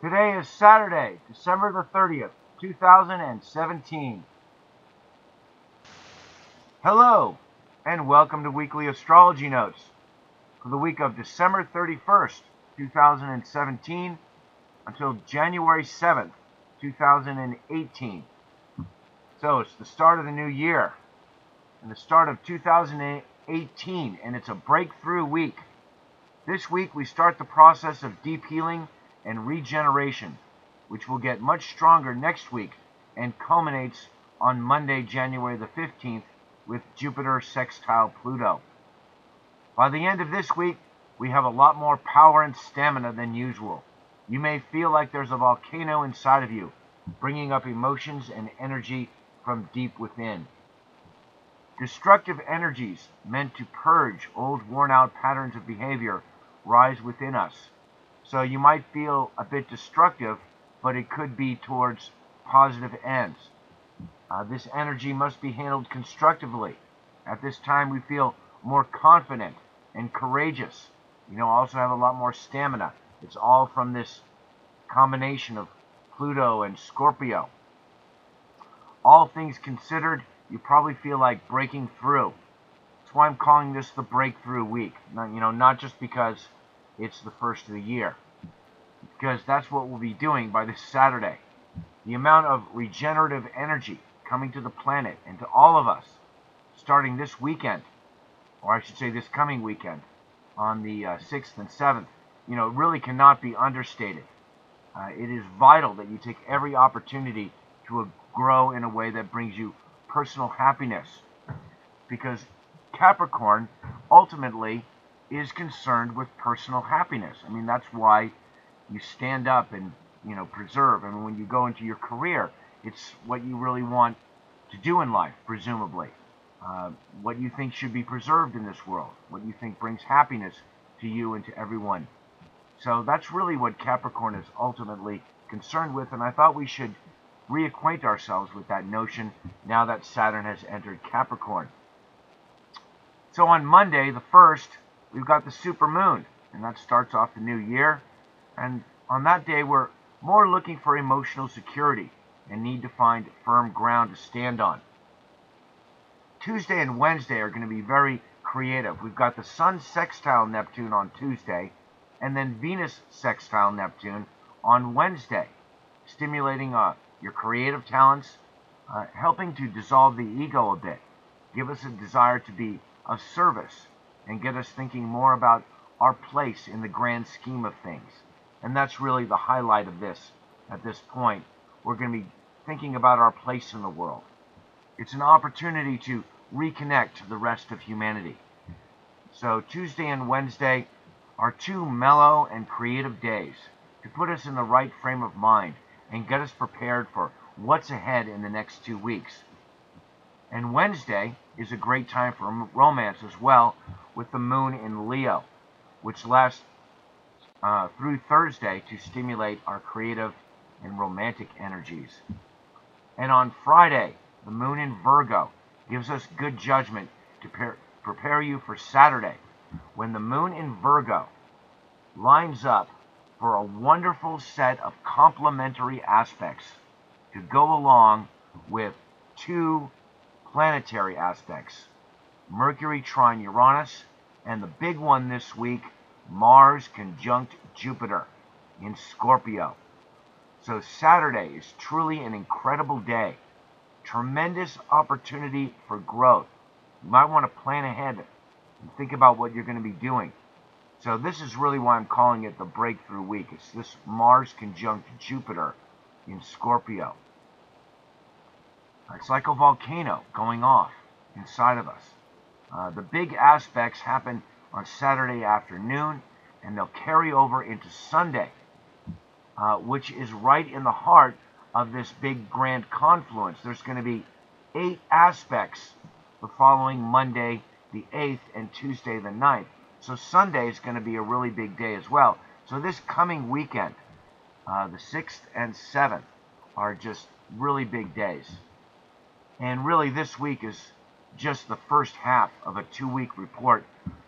Today is Saturday, December the 30th, 2017. Hello, and welcome to Weekly Astrology Notes for the week of December 31st, 2017 until January 7th, 2018. So it's the start of the new year and the start of 2018, and it's a breakthrough week. This week we start the process of deep healing and regeneration, which will get much stronger next week and culminates on Monday, January the 15th with Jupiter sextile Pluto. By the end of this week, we have a lot more power and stamina than usual. You may feel like there's a volcano inside of you, bringing up emotions and energy from deep within. Destructive energies meant to purge old worn-out patterns of behavior rise within us. So you might feel a bit destructive, but it could be towards positive ends. This energy must be handled constructively. At this time, we feel more confident and courageous. Also have a lot more stamina. It's all from this combination of Pluto and Scorpio. All things considered, you probably feel like breaking through. That's why I'm calling this the breakthrough week. Not just because it's the first of the year, because that's what we'll be doing by this Saturday. The amount of regenerative energy coming to the planet and to all of us starting this weekend, or I should say this coming weekend, on the 6th and 7th, really cannot be understated. It is vital that you take every opportunity to grow in a way that brings you personal happiness, because Capricorn ultimately is concerned with personal happiness. That's why you stand up and preserve. When you go into your career, it's what you really want to do in life, presumably. What you think should be preserved in this world, what you think brings happiness to you and to everyone. So that's really what Capricorn is ultimately concerned with, and I thought we should reacquaint ourselves with that notion now that Saturn has entered Capricorn. So on Monday, the 1st, we've got the supermoon, and that starts off the new year. And on that day, we're more looking for emotional security and need to find firm ground to stand on. Tuesday and Wednesday are going to be very creative. We've got the Sun sextile Neptune on Tuesday, and then Venus sextile Neptune on Wednesday, stimulating your creative talents, helping to dissolve the ego a bit, give us a desire to be of service, and get us thinking more about our place in the grand scheme of things. And that's really the highlight of this at this point. We're going to be thinking about our place in the world. It's an opportunity to reconnect to the rest of humanity. So Tuesday and Wednesday are two mellow and creative days to put us in the right frame of mind and get us prepared for what's ahead in the next 2 weeks. And Wednesday is a great time for romance as well, with the moon in Leo, which lasts through Thursday to stimulate our creative and romantic energies. And on Friday, the moon in Virgo gives us good judgment to prepare you for Saturday, when the moon in Virgo lines up for a wonderful set of complementary aspects to go along with two planetary aspects, Mercury trine Uranus, and the big one this week, Mars conjunct Jupiter in Scorpio. So Saturday is truly an incredible day. Tremendous opportunity for growth. You might want to plan ahead and think about what you're going to be doing. So this is really why I'm calling it the breakthrough week. It's this Mars conjunct Jupiter in Scorpio. It's like a volcano going off inside of us. The big aspects happen on Saturday afternoon, and they'll carry over into Sunday, which is right in the heart of this big grand confluence. There's going to be 8 aspects the following Monday, the 8th, and Tuesday, the 9th. So Sunday is going to be a really big day as well. So this coming weekend, the 6th and 7th, are just really big days. And really this week is just the first half of a 2-week report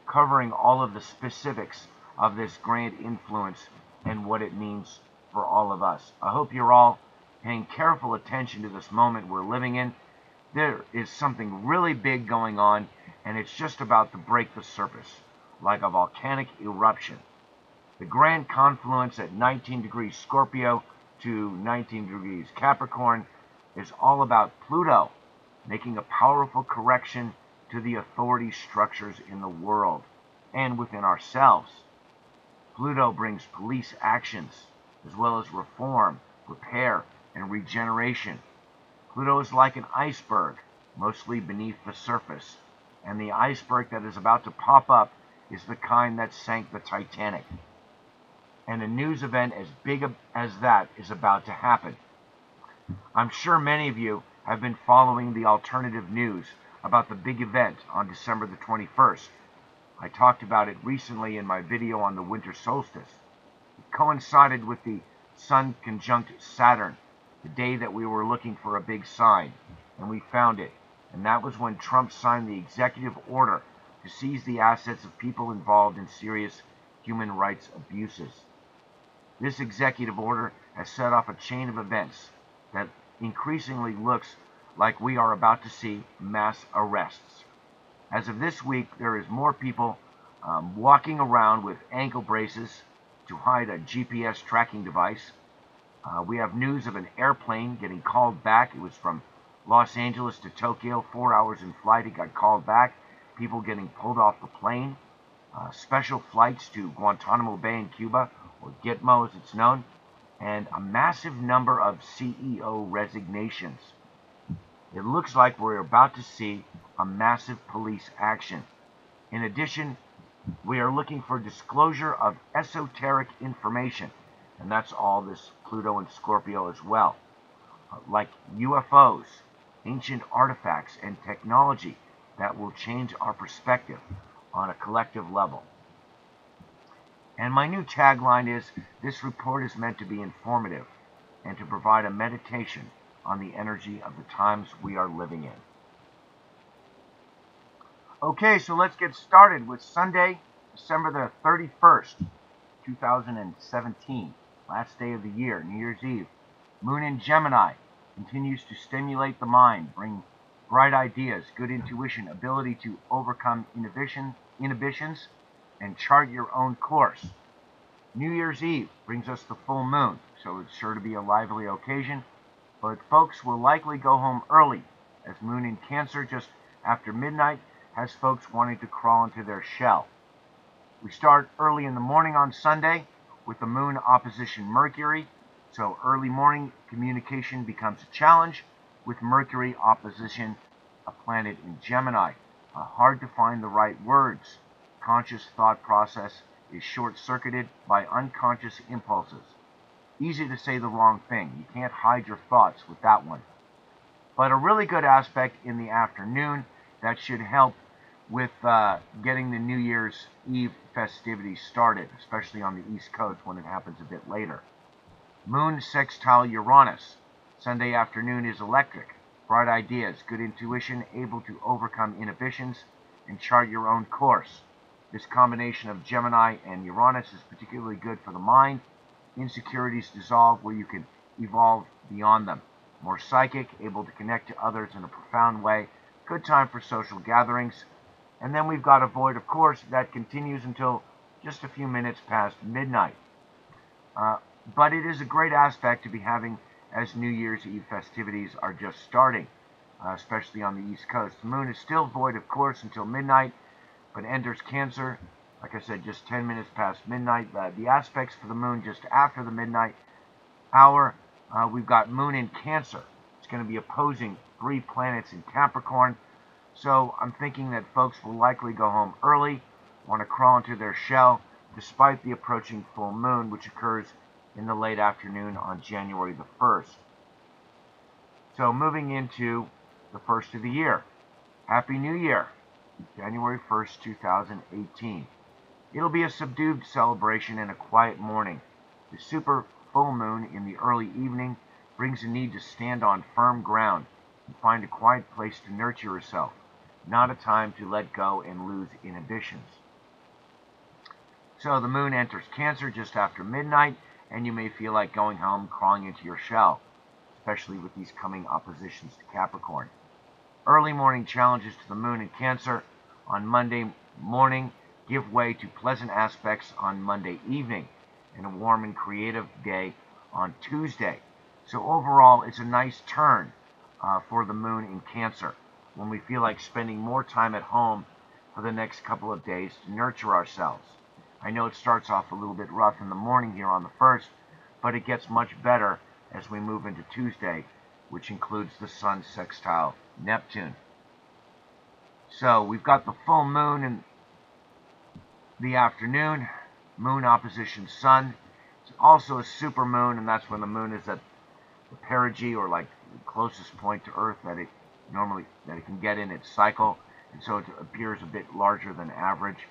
covering all of the specifics of this grand influence and what it means for all of us. I hope you're all paying careful attention to this moment we're living in. There is something really big going on, and it's just about to break the surface, like a volcanic eruption. The grand confluence at 19 degrees Scorpio to 19 degrees Capricorn is all about Pluto making a powerful correction to the authority structures in the world and within ourselves. Pluto brings police actions, as well as reform, repair, and regeneration. Pluto is like an iceberg, mostly beneath the surface, and the iceberg that is about to pop up is the kind that sank the Titanic. And a news event as big as that is about to happen. I'm sure many of you have been following the alternative news about the big event on December the 21st. I talked about it recently in my video on the winter solstice. It coincided with the Sun conjunct Saturn, the day that we were looking for a big sign, and we found it. And that was when Trump signed the executive order to seize the assets of people involved in serious human rights abuses. This executive order has set off a chain of events that increasingly looks like we are about to see mass arrests. As of this week, there is more people walking around with ankle braces to hide a GPS tracking device. We have news of an airplane getting called back. It was from Los Angeles to Tokyo, 4 hours in flight. It got called back. People getting pulled off the plane. Special flights to Guantanamo Bay in Cuba, or Gitmo as it's known, and a massive number of CEO resignations. It looks like we're about to see a massive police action. In addition, we are looking for disclosure of esoteric information, and that's all this Pluto and Scorpio as well, like UFOs, ancient artifacts, and technology that will change our perspective on a collective level. And my new tagline is, this report is meant to be informative and to provide a meditation on the energy of the times we are living in. Okay, so let's get started with Sunday, December the 31st, 2017, last day of the year, New Year's Eve. Moon in Gemini continues to stimulate the mind, bring bright ideas, good intuition, ability to overcome inhibitions, and chart your own course. New Year's Eve brings us the full moon, so it's sure to be a lively occasion, but folks will likely go home early, as Moon in Cancer just after midnight has folks wanting to crawl into their shell. We start early in the morning on Sunday with the Moon opposition Mercury, so early morning communication becomes a challenge with Mercury opposition a planet in Gemini. Hard to find the right words. Conscious thought process is short-circuited by unconscious impulses. Easy to say the wrong thing. You can't hide your thoughts with that one. But a really good aspect in the afternoon that should help with getting the New Year's Eve festivities started, especially on the East Coast when it happens a bit later. Moon sextile Uranus. Sunday afternoon is electric. Bright ideas, good intuition, able to overcome inhibitions, and chart your own course. This combination of Gemini and Uranus is particularly good for the mind. Insecurities dissolve where you can evolve beyond them. More psychic, able to connect to others in a profound way. Good time for social gatherings. And then we've got a void, of course, that continues until just a few minutes past midnight. But it is a great aspect to be having as New Year's Eve festivities are just starting, especially on the East Coast. The moon is still void, of course, until midnight, but enters Cancer, like I said, just 10 minutes past midnight. The aspects for the moon just after the midnight hour, we've got Moon in Cancer. It's going to be opposing 3 planets in Capricorn. So I'm thinking that folks will likely go home early, want to crawl into their shell, despite the approaching full moon, which occurs in the late afternoon on January the 1st. So moving into the first of the year. Happy New Year, January 1st, 2018. It'll be a subdued celebration and a quiet morning. The super full moon in the early evening brings a need to stand on firm ground and find a quiet place to nurture yourself, not a time to let go and lose inhibitions. So the moon enters Cancer just after midnight, and you may feel like going home, crawling into your shell, especially with these coming oppositions to Capricorn. Early morning challenges to the moon in Cancer on Monday morning give way to pleasant aspects on Monday evening, and a warm and creative day on Tuesday. So overall, it's a nice turn for the moon in Cancer, when we feel like spending more time at home for the next couple of days to nurture ourselves. I know it starts off a little bit rough in the morning here on the 1st, but it gets much better as we move into Tuesday, which includes the Sun sextile Neptune. So we've got the full moon in the afternoon, moon opposition sun. It's also a super moon, and that's when the moon is at the perigee, or like the closest point to Earth that it can get in its cycle, and so it appears a bit larger than average.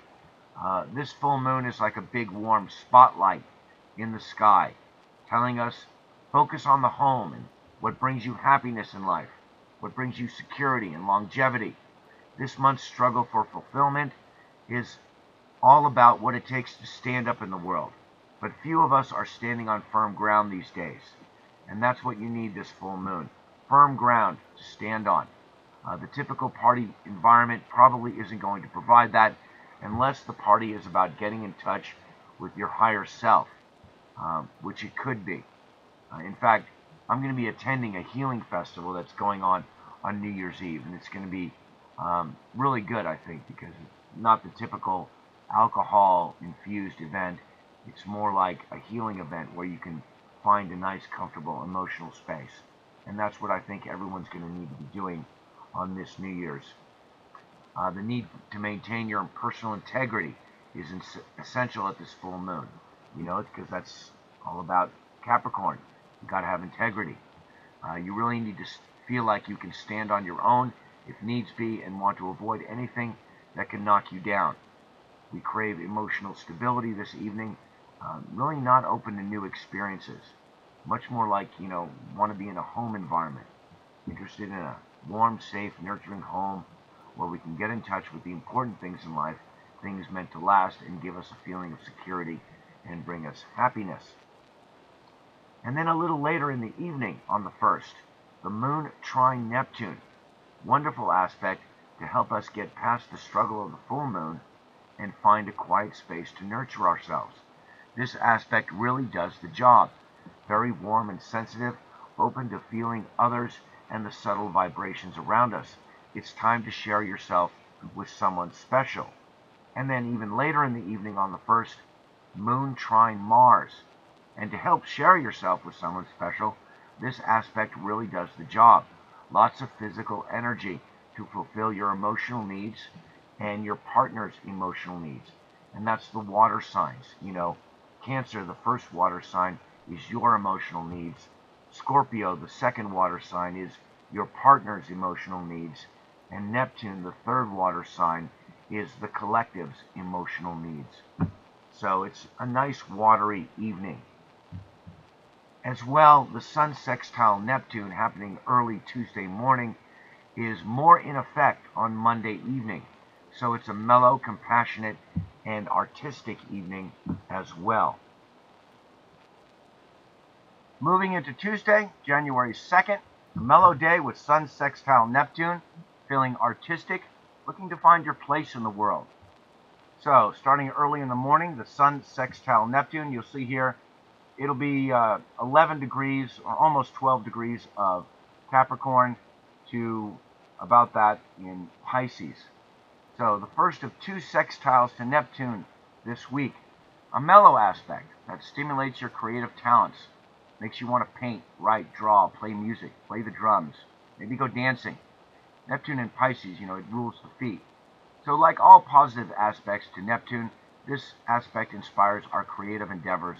This full moon is like a big warm spotlight in the sky, telling us focus on the home and what brings you happiness in life, what brings you security and longevity. This month's struggle for fulfillment is all about what it takes to stand up in the world, but few of us are standing on firm ground these days, and that's what you need this full moon, firm ground to stand on. The typical party environment probably isn't going to provide that, unless the party is about getting in touch with your higher self, which it could be. In fact, I'm going to be attending a healing festival that's going on New Year's Eve, and it's going to be really good, I think, because it's not the typical alcohol-infused event. It's more like a healing event where you can find a nice, comfortable, emotional space. And that's what I think everyone's going to need to be doing on this New Year's. The need to maintain your personal integrity is essential at this full moon. You know, because that's all about Capricorn. You got to have integrity. You really need to feel like you can stand on your own if needs be, and want to avoid anything that can knock you down. We crave emotional stability this evening, really not open to new experiences. Much more like, want to be in a home environment, interested in a warm, safe, nurturing home where we can get in touch with the important things in life, things meant to last and give us a feeling of security and bring us happiness. And then a little later in the evening on the 1st, the moon trine Neptune. Wonderful aspect to help us get past the struggle of the full moon and find a quiet space to nurture ourselves. This aspect really does the job. Very warm and sensitive, open to feeling others and the subtle vibrations around us. It's time to share yourself with someone special. And then even later in the evening on the 1st, moon trine Mars. And to help share yourself with someone special, this aspect really does the job. Lots of physical energy to fulfill your emotional needs and your partner's emotional needs. And that's the water signs. Cancer, the first water sign, is your emotional needs. Scorpio, the second water sign, is your partner's emotional needs. And Neptune, the third water sign, is the collective's emotional needs. So it's a nice watery evening. As well, the Sun sextile Neptune, happening early Tuesday morning, is more in effect on Monday evening. So it's a mellow, compassionate, and artistic evening as well. Moving into Tuesday, January 2nd, a mellow day with Sun sextile Neptune, feeling artistic, looking to find your place in the world. So, starting early in the morning, the Sun sextile Neptune, you'll see here, it'll be 11 degrees, or almost 12 degrees of Capricorn to about that in Pisces. So, the first of two sextiles to Neptune this week. A mellow aspect that stimulates your creative talents. Makes you want to paint, write, draw, play music, play the drums, maybe go dancing. Neptune in Pisces, it rules the feet. So like all positive aspects to Neptune, this aspect inspires our creative endeavors.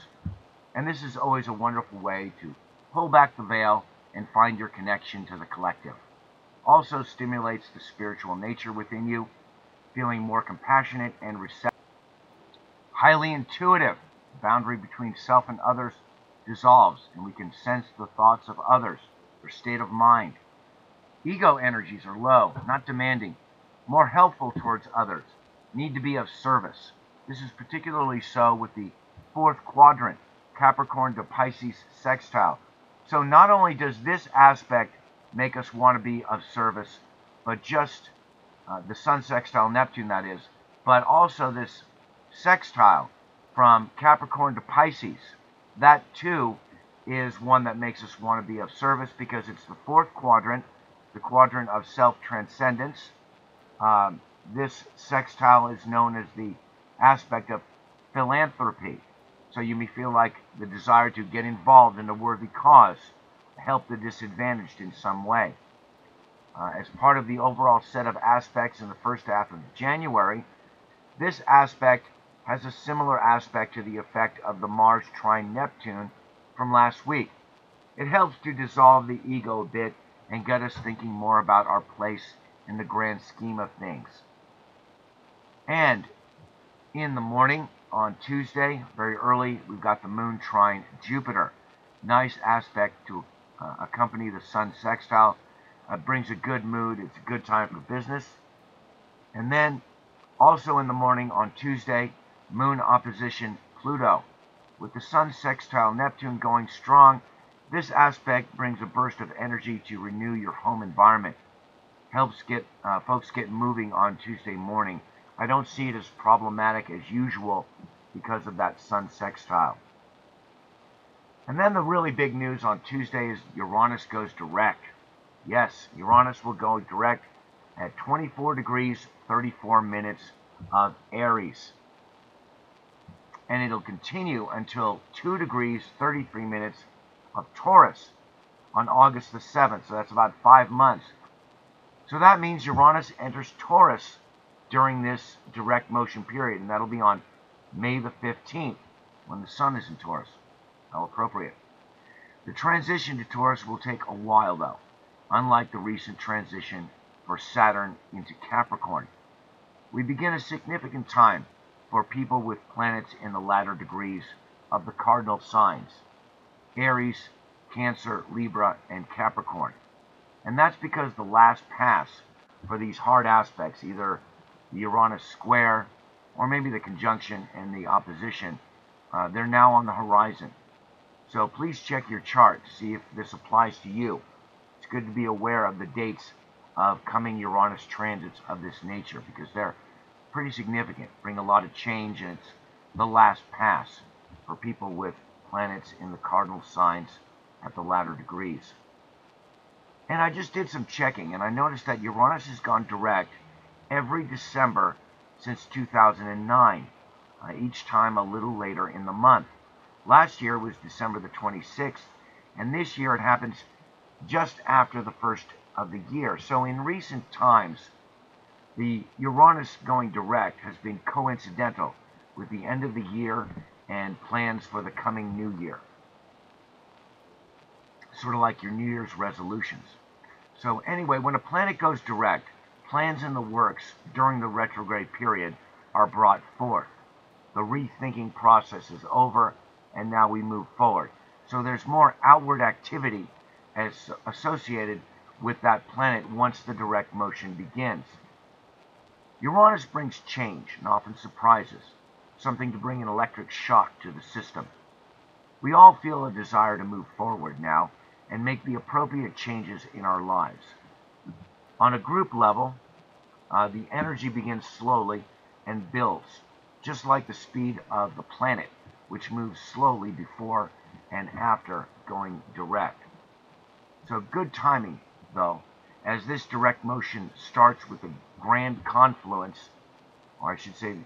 And this is always a wonderful way to pull back the veil and find your connection to the collective. Also stimulates the spiritual nature within you, feeling more compassionate and receptive. Highly intuitive. The boundary between self and others dissolves, and we can sense the thoughts of others, their state of mind. Ego energies are low, not demanding, more helpful towards others, need to be of service. This is particularly so with the fourth quadrant, Capricorn to Pisces sextile. So not only does this aspect make us want to be of service, but just the Sun sextile Neptune, that is, but also this sextile from Capricorn to Pisces. That too is one that makes us want to be of service because it's the fourth quadrant, the quadrant of self-transcendence. This sextile is known as the aspect of philanthropy. So you may feel like the desire to get involved in a worthy cause, help the disadvantaged in some way. As part of the overall set of aspects in the first half of January, this aspect has a similar aspect to the effect of the Mars trine Neptune from last week. It helps to dissolve the ego a bit and get us thinking more about our place in the grand scheme of things. And in the morning on Tuesday, very early, we've got the Moon trine Jupiter. Nice aspect to accompany the Sun sextile. Brings a good mood. It's a good time for business. And then also in the morning on Tuesday, Moon opposition Pluto. With the Sun sextile Neptune going strong, this aspect brings a burst of energy to renew your home environment. Helps get folks get moving on Tuesday morning. I don't see it as problematic as usual because of that Sun sextile. And then the really big news on Tuesday is Uranus goes direct. Yes, Uranus will go direct at 24 degrees 34 minutes of Aries. And it'll continue until 2 degrees 33 minutes of Taurus on August the 7th. So that's about 5 months. So that means Uranus enters Taurus during this direct motion period, and that'll be on May the 15th when the Sun is in Taurus. How appropriate. The transition to Taurus will take a while, though, unlike the recent transition for Saturn into Capricorn. We begin a significant time for people with planets in the latter degrees of the cardinal signs: Aries, Cancer, Libra, and Capricorn. And that's because the last pass for these hard aspects, either the Uranus square or maybe the conjunction and the opposition, they're now on the horizon. So please check your chart to see if this applies to you. It's good to be aware of the dates of coming Uranus transits of this nature because they're pretty significant, bring a lot of change, and it's the last pass for people with planets in the cardinal signs at the latter degrees. And I just did some checking, and I noticed that Uranus has gone direct every December since 2009, each time a little later in the month. Last year was December the 26th, and this year it happens just after the first of the year. So in recent times, the Uranus going direct has been coincidental with the end of the year and plans for the coming new year. Sort of like your New Year's resolutions. So anyway, when a planet goes direct, plans in the works during the retrograde period are brought forth. The rethinking process is over, and now we move forward. So there's more outward activity as associated with that planet once the direct motion begins. Uranus brings change and often surprises, something to bring an electric shock to the system. We all feel a desire to move forward now and make the appropriate changes in our lives. On a group level, the energy begins slowly and builds, just like the speed of the planet, which moves slowly before and after going direct. So good timing, though, as this direct motion starts with a grand confluence, or I should say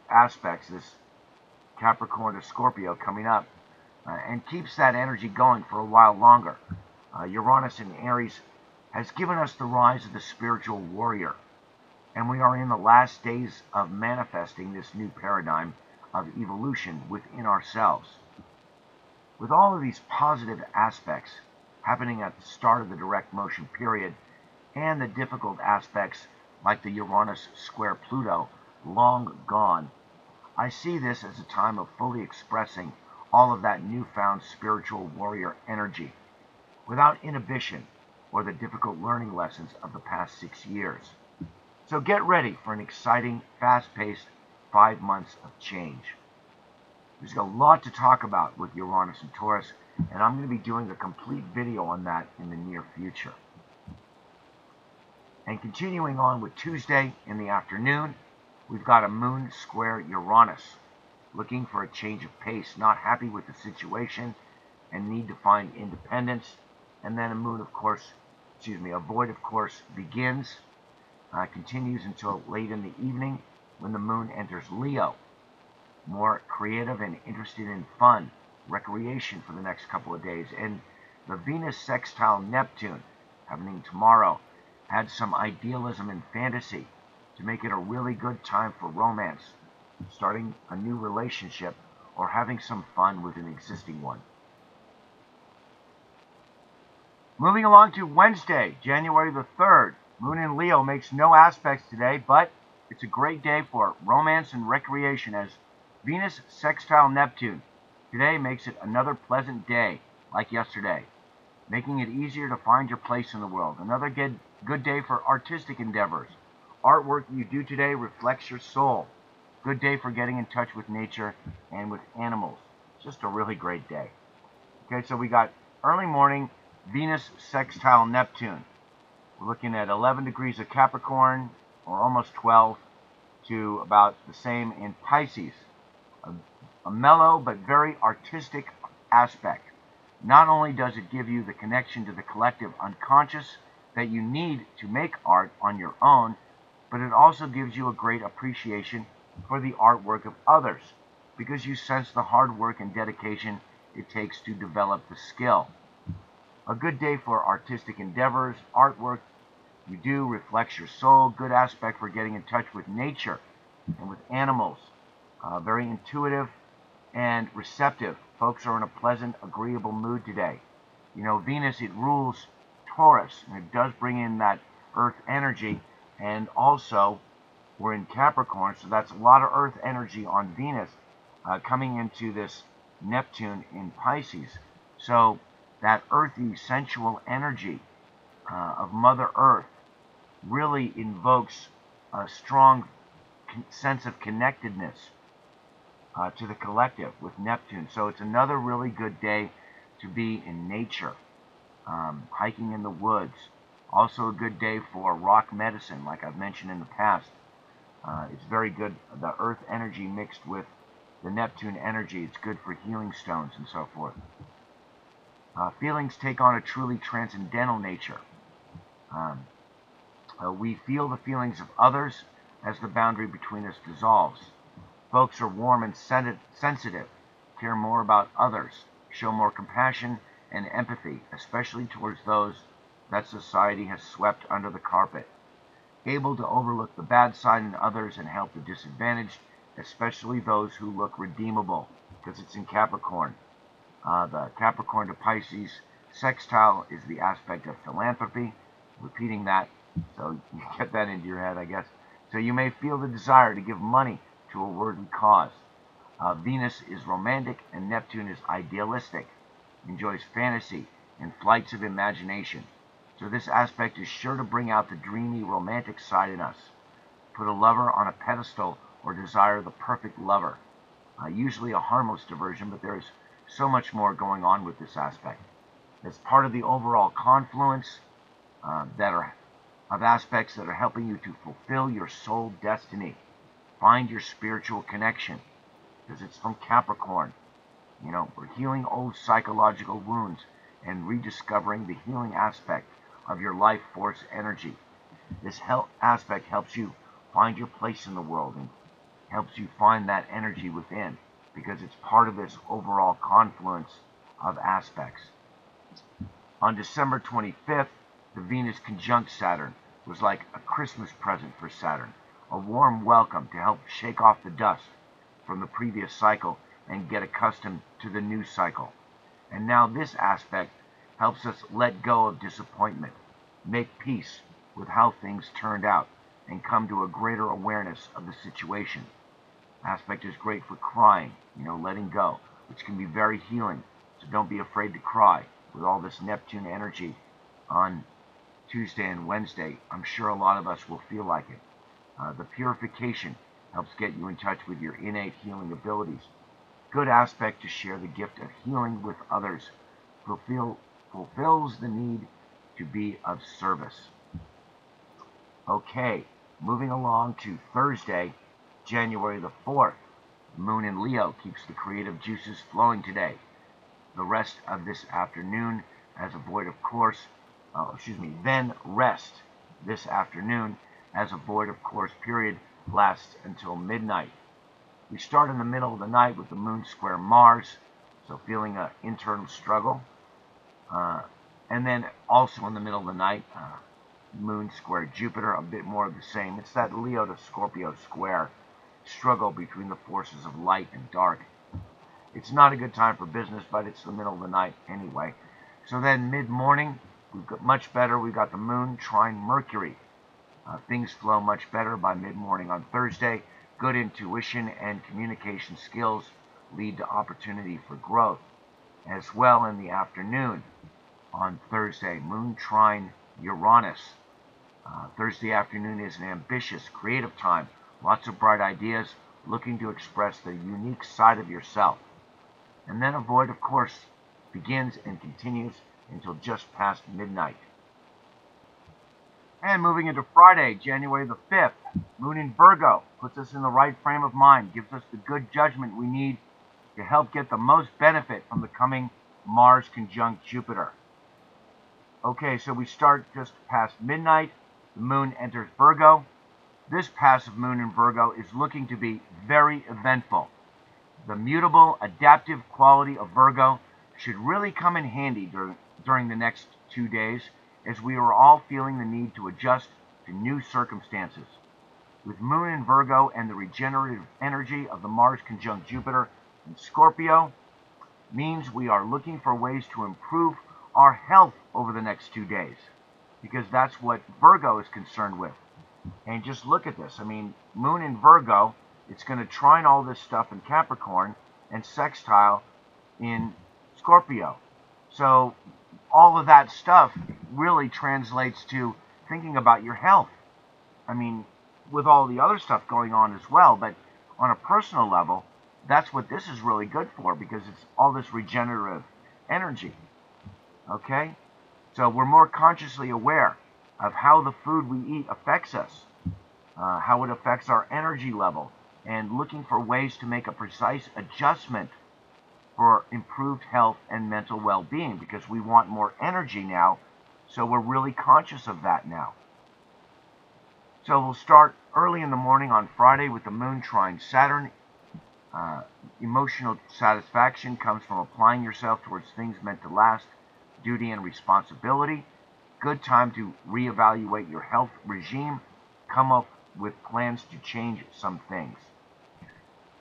aspects, this Capricorn to Scorpio coming up, and keeps that energy going for a while longer. Uranus in Aries has given us the rise of the spiritual warrior, and we are in the last days of manifesting this new paradigm of evolution within ourselves. With all of these positive aspects happening at the start of the direct motion period, and the difficult aspects like the Uranus square Pluto long gone, I see this as a time of fully expressing all of that newfound spiritual warrior energy without inhibition or the difficult learning lessons of the past 6 years. So get ready for an exciting, fast-paced 5 months of change. There's a lot to talk about with Uranus and Taurus, and I'm going to be doing a complete video on that in the near future. And continuing on with Tuesday in the afternoon, we've got a moon square Uranus, looking for a change of pace, not happy with the situation and need to find independence. And then a moon, of course, a void, of course, begins, continues until late in the evening when the moon enters Leo. More creative and interested in fun, recreation for the next couple of days. And the Venus sextile Neptune, happening tomorrow, adds some idealism and fantasy to make it a really good time for romance, starting a new relationship, or having some fun with an existing one. Moving along to Wednesday, January the 3rd. Moon in Leo makes no aspects today, but it's a great day for romance and recreation as Venus sextile Neptune today makes it another pleasant day like yesterday, making it easier to find your place in the world. Another good day for artistic endeavors. Artwork you do today reflects your soul. Good day for getting in touch with nature and with animals. Just a really great day. Okay, so we got early morning Venus sextile Neptune. We're looking at 11 degrees of Capricorn, or almost 12, to about the same in Pisces. A mellow but very artistic aspect. Not only does it give you the connection to the collective unconscious that you need to make art on your own, but it also gives you a great appreciation for the artwork of others, because you sense the hard work and dedication it takes to develop the skill. A good day for artistic endeavors. Artwork you do reflects your soul. Good aspect for getting in touch with nature and with animals. Very intuitive and receptive. Folks are in a pleasant, agreeable mood today. You know, Venus, it rules Taurus, and it does bring in that earth energy, and also we're in Capricorn, so that's a lot of earth energy on Venus coming into this Neptune in Pisces. So that earthy, sensual energy of Mother Earth really invokes a strong sense of connectedness to the collective with Neptune. So it's another really good day to be in nature, hiking in the woods. Also a good day for rock medicine, like I've mentioned in the past. It's very good, the earth energy mixed with the Neptune energy. It's good for healing stones and so forth. Feelings take on a truly transcendental nature. We feel the feelings of others as the boundary between us dissolves. Folks are warm and sensitive, care more about others, show more compassion and empathy, especially towards those that society has swept under the carpet. Able to overlook the bad side in others and help the disadvantaged, especially those who look redeemable, because it's in Capricorn. The Capricorn to Pisces sextile is the aspect of philanthropy. Repeating that, so you get that into your head, I guess. So you may feel the desire to give money to a worthy cause. Venus is romantic and Neptune is idealistic, enjoys fantasy and flights of imagination. So this aspect is sure to bring out the dreamy, romantic side in us. Put a lover on a pedestal or desire the perfect lover. Usually a harmless diversion, but there is so much more going on with this aspect. It's part of the overall confluence of aspects that are helping you to fulfill your soul destiny. Find your spiritual connection, because it's from Capricorn. You know, we're healing old psychological wounds and rediscovering the healing aspect of your life force energy. This aspect helps you find your place in the world and helps you find that energy within, because it's part of this overall confluence of aspects. On December 25th, the Venus conjunct Saturn was like a Christmas present for Saturn, a warm welcome to help shake off the dust from the previous cycle and get accustomed to the new cycle. And now this aspect helps us let go of disappointment, make peace with how things turned out, and come to a greater awareness of the situation. Aspect is great for crying, letting go, which can be very healing. So don't be afraid to cry with all this Neptune energy on Tuesday and Wednesday. I'm sure a lot of us will feel like it. The purification helps get you in touch with your innate healing abilities. Good aspect to share the gift of healing with others. Fulfills the need to be of service. Okay, moving along to Thursday, January the 4th. Moon in Leo keeps the creative juices flowing today. The rest of this afternoon as a void of course, then rest this afternoon as a void of course period lasts until midnight. We start in the middle of the night with the moon square Mars, so feeling an internal struggle. And then also in the middle of the night, moon square Jupiter, a bit more of the same. It's that Leo to Scorpio square struggle between the forces of light and dark. It's not a good time for business, but it's the middle of the night anyway. So then mid-morning, we've got much better. We've got the moon trine Mercury. Things flow much better by mid-morning on Thursday. Good intuition and communication skills lead to opportunity for growth. As well in the afternoon on Thursday, moon trine Uranus. Thursday afternoon is an ambitious, creative time. Lots of bright ideas, looking to express the unique side of yourself. And then a void, of course, begins and continues until just past midnight. And moving into Friday, January the 5th, moon in Virgo puts us in the right frame of mind, gives us the good judgment we need to help get the most benefit from the coming Mars conjunct Jupiter. Okay, so we start just past midnight. The moon enters Virgo. This passive moon in Virgo is looking to be very eventful. The mutable, adaptive quality of Virgo should really come in handy during the next 2 days, as we are all feeling the need to adjust to new circumstances. With moon in Virgo and the regenerative energy of the Mars conjunct Jupiter in Scorpio, means we are looking for ways to improve our health over the next 2 days, because that's what Virgo is concerned with. And just look at this. I mean, moon in Virgo, it's going to trine all this stuff in Capricorn and sextile in Scorpio. So all of that stuff really translates to thinking about your health. I mean, with all the other stuff going on as well, but on a personal level, that's what this is really good for, because it's all this regenerative energy. Okay? So we're more consciously aware of how the food we eat affects us, how it affects our energy level, and looking for ways to make a precise adjustment for improved health and mental well-being, because we want more energy now, so we're really conscious of that now. So we'll start early in the morning on Friday with the moon trine Saturn. Emotional satisfaction comes from applying yourself towards things meant to last, duty and responsibility. Good time to reevaluate your health regime, come up with plans to change some things.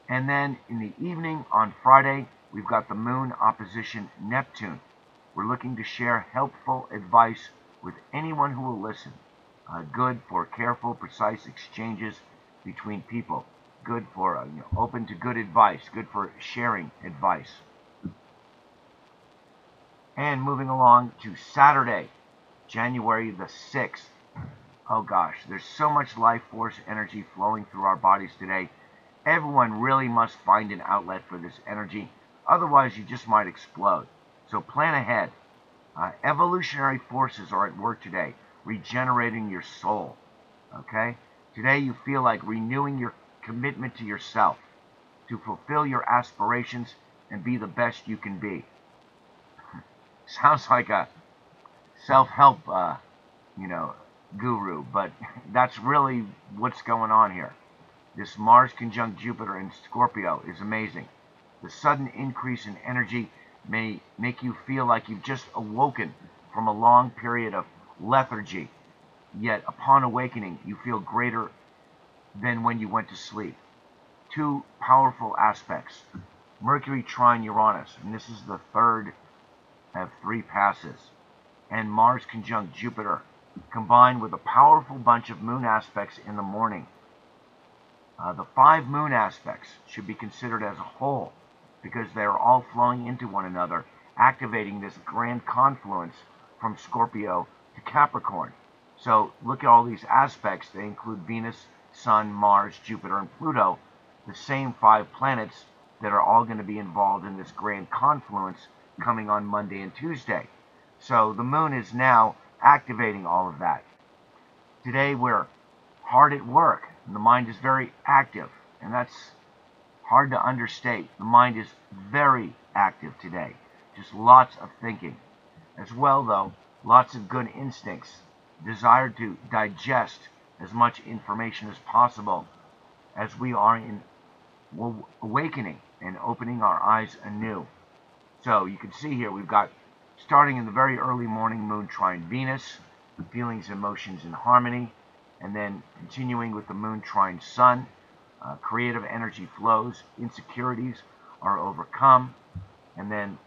And then in the evening on Friday, we've got the moon opposition Neptune. We're looking to share helpful advice with anyone who will listen. Good for careful, precise exchanges between people. Good for open to good advice. Good for sharing advice. And moving along to Saturday, January the 6th. Oh gosh, there's so much life force energy flowing through our bodies today. Everyone really must find an outlet for this energy. Otherwise, you just might explode. So plan ahead. Evolutionary forces are at work today, regenerating your soul. Okay? Today you feel like renewing your commitment to yourself, to fulfill your aspirations and be the best you can be. Sounds like a self-help, guru, but that's really what's going on here. This Mars conjunct Jupiter in Scorpio is amazing. The sudden increase in energy may make you feel like you've just awoken from a long period of lethargy. Yet upon awakening, you feel greater than when you went to sleep. Two powerful aspects. Mercury trine Uranus, and this is the third of 3 passes. And Mars conjunct Jupiter, combined with a powerful bunch of moon aspects in the morning. The 5 moon aspects should be considered as a whole, because they are all flowing into one another, activating this grand confluence from Scorpio to Capricorn. So look at all these aspects. They include Venus, Sun, Mars, Jupiter, and Pluto, the same 5 planets that are all going to be involved in this grand confluence coming on Monday and Tuesday. So the moon is now activating all of that. Today we're hard at work, and the mind is very active, and that's hard to understate. The mind is very active today. Just lots of thinking. As well, though, lots of good instincts, desire to digest as much information as possible as we are in awakening and opening our eyes anew. So you can see here we've got, starting in the very early morning, moon trine Venus, feelings, emotions, and harmony, and then continuing with the moon trine Sun, creative energy flows, insecurities are overcome, and then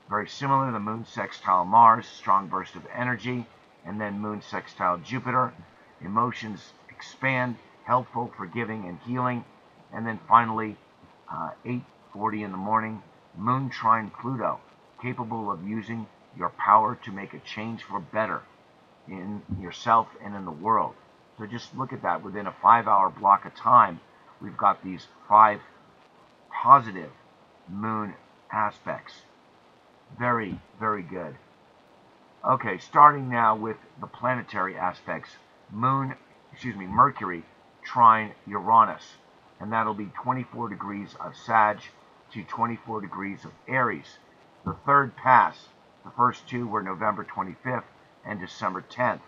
very similar, the moon sextile Mars, strong burst of energy, and then moon sextile Jupiter, emotions expand, helpful, forgiving, and healing, and then finally 8:40 in the morning, moon trine Pluto, capable of using your power to make a change for better in yourself and in the world. So just look at that. Within a 5-hour block of time, we've got these 5 positive moon aspects. Very, very good. Okay, starting now with the planetary aspects. Mercury trine Uranus, and that'll be 24 degrees of Sag to 24 degrees of Aries. The third pass, the first two were November 25th and December 10th.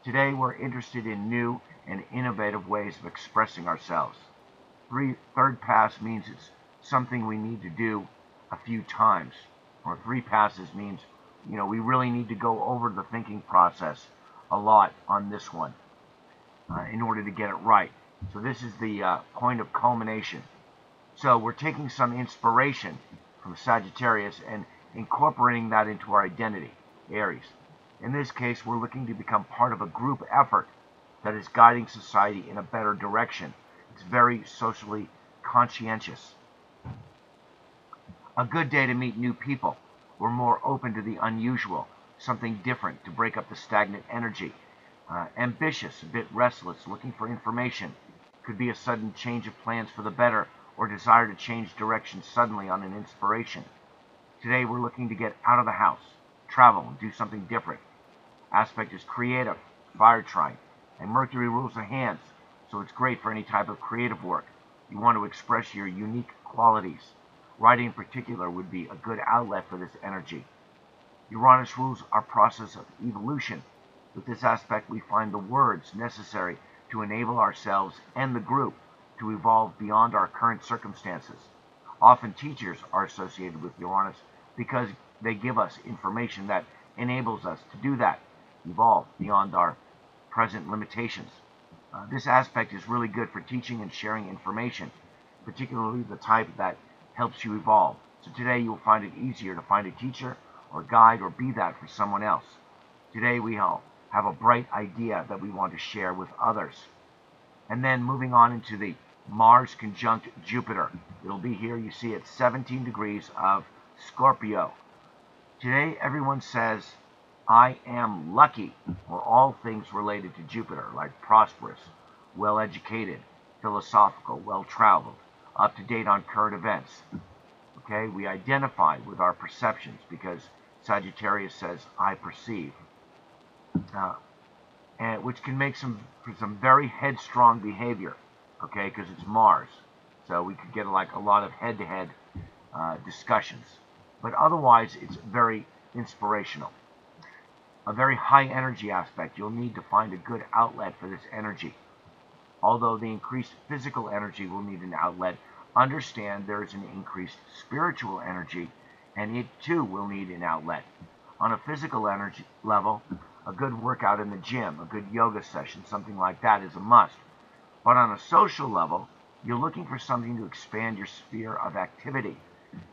Today we're interested in new and innovative ways of expressing ourselves. Third pass means it's something we need to do a few times, or 3 passes means, we really need to go over the thinking process a lot on this one in order to get it right. So this is the point of culmination. So we're taking some inspiration from Sagittarius and incorporating that into our identity, Aries. In this case, we're looking to become part of a group effort that is guiding society in a better direction. It's very socially conscientious. A good day to meet new people. We're more open to the unusual, something different to break up the stagnant energy. Ambitious, a bit restless, looking for information. Could be a sudden change of plans for the better, or desire to change direction suddenly on an inspiration. Today we're looking to get out of the house, travel, and do something different. Aspect is creative, fire trine, and Mercury rules the hands, so it's great for any type of creative work. You want to express your unique qualities. Writing in particular would be a good outlet for this energy. Uranus rules our process of evolution. With this aspect, we find the words necessary to enable ourselves and the group to evolve beyond our current circumstances. Often teachers are associated with Uranus because they give us information that enables us to do that, evolve beyond our present limitations. This aspect is really good for teaching and sharing information, particularly the type that helps you evolve. So today you'll find it easier to find a teacher or guide or be that for someone else. Today we all have a bright idea that we want to share with others. And then moving on into the Mars conjunct Jupiter. It'll be here, you see, at 17 degrees of Scorpio. Today everyone says, I am lucky, or all things related to Jupiter, like prosperous, well-educated, philosophical, well-traveled, up-to-date on current events. Okay, we identify with our perceptions because Sagittarius says, I perceive. And which can make some very headstrong behavior, okay, because it's Mars. So we could get like a lot of head-to-head discussions. But otherwise, it's very inspirational. A very high energy aspect. You'll need to find a good outlet for this energy. Although the increased physical energy will need an outlet, understand there is an increased spiritual energy, and it too will need an outlet. On a physical energy level, a good workout in the gym, a good yoga session, something like that is a must. But on a social level, you're looking for something to expand your sphere of activity.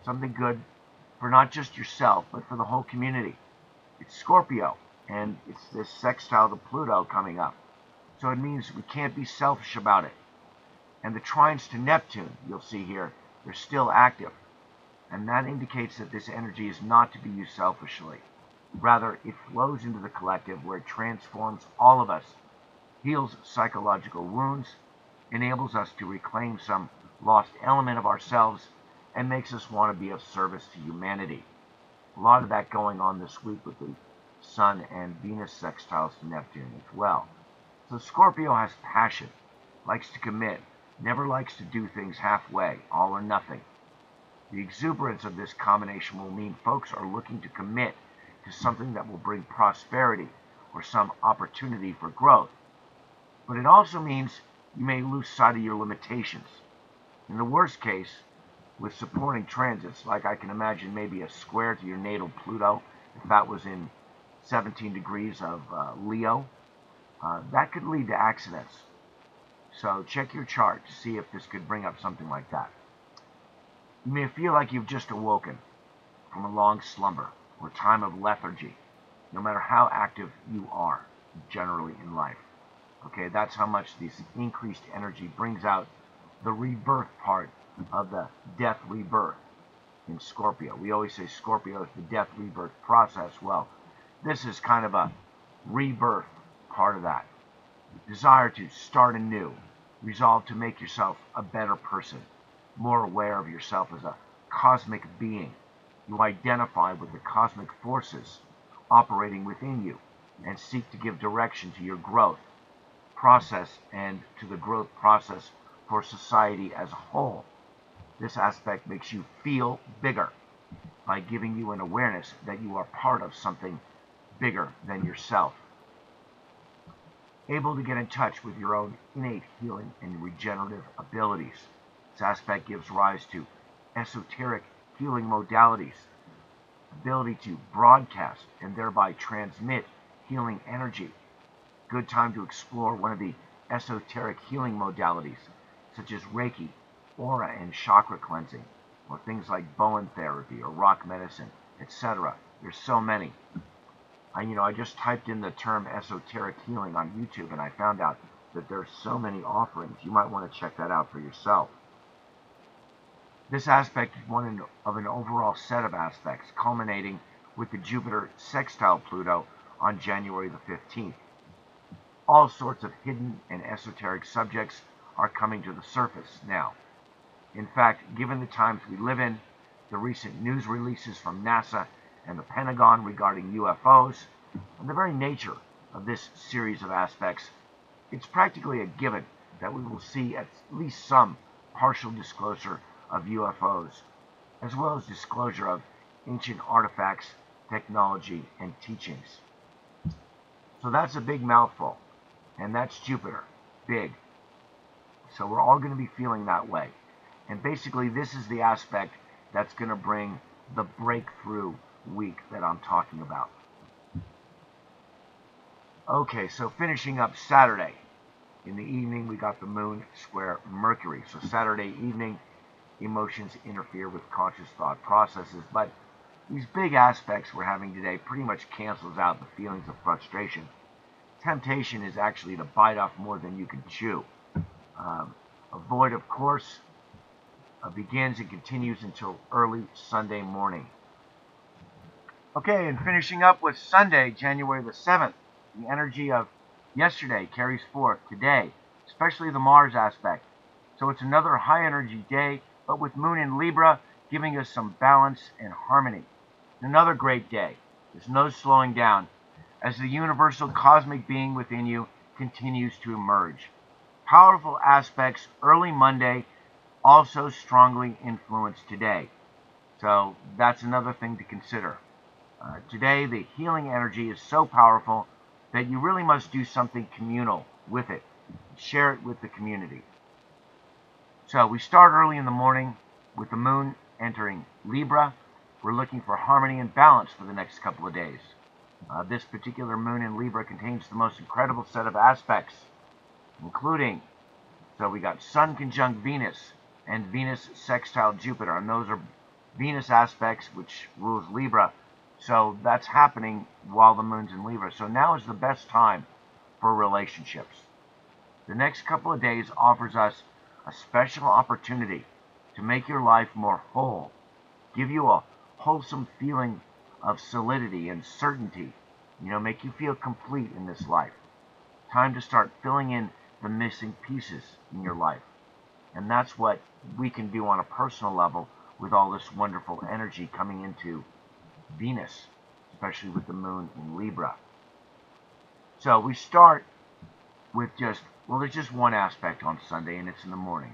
Something good for not just yourself, but for the whole community. It's Scorpio, and it's this sextile to Pluto coming up. So it means we can't be selfish about it. And the trines to Neptune, you'll see here, they're still active. And that indicates that this energy is not to be used selfishly. Rather, it flows into the collective where it transforms all of us, heals psychological wounds, enables us to reclaim some lost element of ourselves and makes us want to be of service to humanity. A lot of that going on this week with the Sun and Venus sextiles to Neptune as well. So Scorpio has passion, likes to commit, never likes to do things halfway, all or nothing. The exuberance of this combination will mean folks are looking to commit to something that will bring prosperity or some opportunity for growth. But it also means you may lose sight of your limitations. In the worst case, with supporting transits, like I can imagine maybe a square to your natal Pluto, if that was in 17 degrees of Leo, that could lead to accidents. So check your chart to see if this could bring up something like that. You may feel like you've just awoken from a long slumber or time of lethargy, no matter how active you are generally in life. Okay, that's how much this increased energy brings out the rebirth part of the death rebirth in Scorpio. We always say Scorpio is the death rebirth process. Well, this is kind of a rebirth part of that. Desire to start anew, resolve to make yourself a better person, more aware of yourself as a cosmic being. You identify with the cosmic forces operating within you and seek to give direction to your growth process and to the growth process for society as a whole. This aspect makes you feel bigger by giving you an awareness that you are part of something bigger than yourself. Able to get in touch with your own innate healing and regenerative abilities. This aspect gives rise to esoteric healing modalities, ability to broadcast and thereby transmit healing energy. Good time to explore one of the esoteric healing modalities, such as Reiki, aura and chakra cleansing, or things like Bowen therapy or rock medicine, etc. There's so many. I just typed in the term esoteric healing on YouTube and I found out that there's so many offerings. You might want to check that out for yourself. This aspect is one of an overall set of aspects, culminating with the Jupiter sextile Pluto on January the 15th. All sorts of hidden and esoteric subjects are coming to the surface now. In fact, given the times we live in, the recent news releases from NASA and the Pentagon regarding UFOs, and the very nature of this series of aspects, it's practically a given that we will see at least some partial disclosure of UFOs, as well as disclosure of ancient artifacts, technology, and teachings. So that's a big mouthful, and that's Jupiter, big. So we're all going to be feeling that way. And basically this is the aspect that's going to bring the breakthrough week that I'm talking about. Okay, so finishing up Saturday. In the evening, we got the moon square Mercury. So Saturday evening, emotions interfere with conscious thought processes. But these big aspects we're having today pretty much cancels out the feelings of frustration. Temptation is actually to bite off more than you can chew. Avoid, of course, begins and continues until early Sunday morning. Okay, and finishing up with Sunday, January the 7th. The energy of yesterday carries forth today, especially the Mars aspect. So it's another high energy day, but with Moon in Libra, giving us some balance and harmony. Another great day. There's no slowing down as the universal cosmic being within you continues to emerge. Powerful aspects early Monday, also strongly influenced today. So that's another thing to consider. Today, the healing energy is so powerful that you really must do something communal with it. Share it with the community. So we start early in the morning with the moon entering Libra. We're looking for harmony and balance for the next couple of days. This particular moon in Libra contains the most incredible set of aspects, including, so we got Sun conjunct Venus and Venus sextile Jupiter, and those are Venus aspects which rules Libra. So that's happening while the moon's in Libra. So now is the best time for relationships. The next couple of days offers us a special opportunity to make your life more whole, give you a wholesome feeling of solidity and certainty, make you feel complete in this life. Time to start filling in the missing pieces in your life. And that's what we can do on a personal level with all this wonderful energy coming into Venus, especially with the moon in Libra. So we start with there's just one aspect on Sunday, and it's in the morning.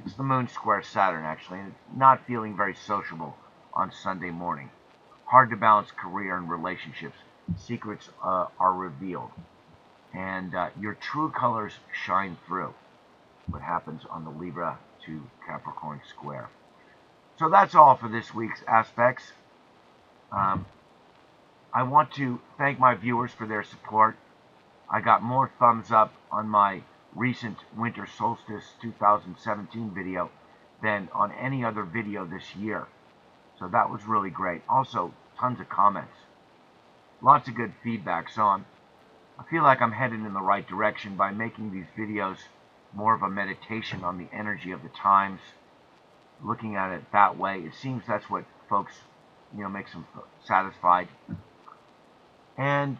It's the moon square Saturn, actually, and it's not feeling very sociable on Sunday morning. Hard to balance career and relationships. Secrets are revealed. And your true colors shine through. What happens on the Libra to Capricorn square. So that's all for this week's aspects. I want to thank my viewers for their support. I got more thumbs up on my recent Winter Solstice 2017 video than on any other video this year. So that was really great. Also, tons of comments. Lots of good feedback. So I feel like I'm headed in the right direction by making these videos more of a meditation on the energy of the times. Looking at it that way, it seems that's what folks, makes them satisfied. And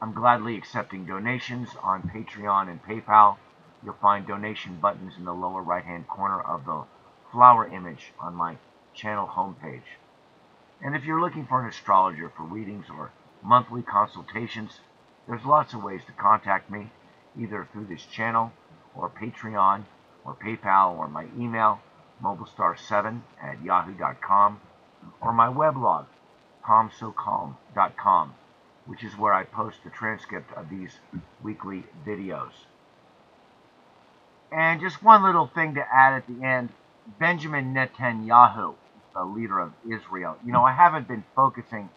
I'm gladly accepting donations on Patreon and PayPal. You'll find donation buttons in the lower right-hand corner of the flower image on my channel homepage. And if you're looking for an astrologer for readings or monthly consultations, there's lots of ways to contact me, either through this channel or Patreon or PayPal or my email, mobilestar7@yahoo.com, or my weblog, calmsocalm.com, which is where I post the transcript of these weekly videos. And just one little thing to add at the end, Benjamin Netanyahu, the leader of Israel. I haven't been focusing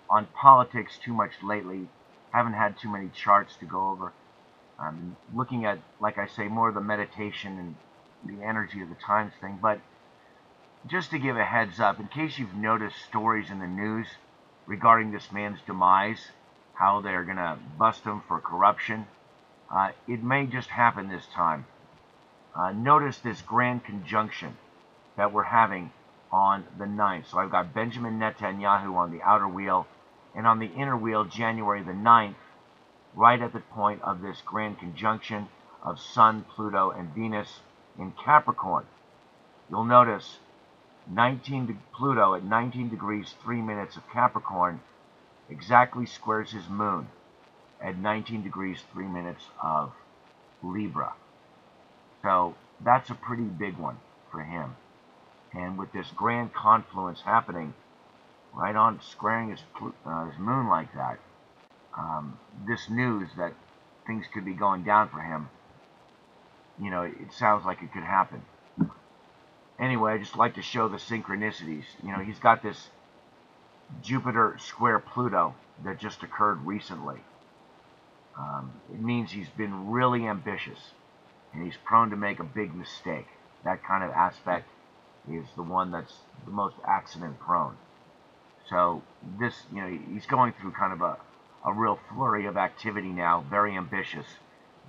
on politics too much lately. Haven't had too many charts to go over. I'm looking at, like I say, more of the meditation and the energy of the times thing. But just to give a heads up, in case you've noticed stories in the news regarding this man's demise, how they're going to bust him for corruption, it may just happen this time. Notice this grand conjunction that we're having on the 9th. So I've got Benjamin Netanyahu on the outer wheel, and on the inner wheel, January the 9th, right at the point of this grand conjunction of Sun, Pluto, and Venus in Capricorn. You'll notice Pluto at 19 degrees 3 minutes of Capricorn exactly squares his moon at 19 degrees 3 minutes of Libra. So that's a pretty big one for him. And with this grand confluence happening right on squaring his moon like that, this news that things could be going down for him, it sounds like it could happen. Anyway, I just like to show the synchronicities. He's got this Jupiter square Pluto that just occurred recently. It means he's been really ambitious, and he's prone to make a big mistake. That kind of aspect is the one that's the most accident prone. So this, he's going through kind of a real flurry of activity now, very ambitious,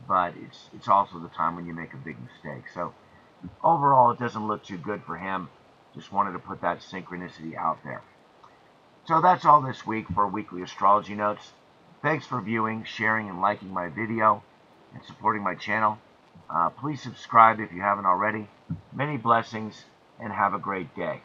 but it's also the time when you make a big mistake. So overall, it doesn't look too good for him. Just wanted to put that synchronicity out there. So that's all this week for Weekly Astrology Notes. Thanks for viewing, sharing, and liking my video, and supporting my channel. Please subscribe if you haven't already. Many blessings, and have a great day.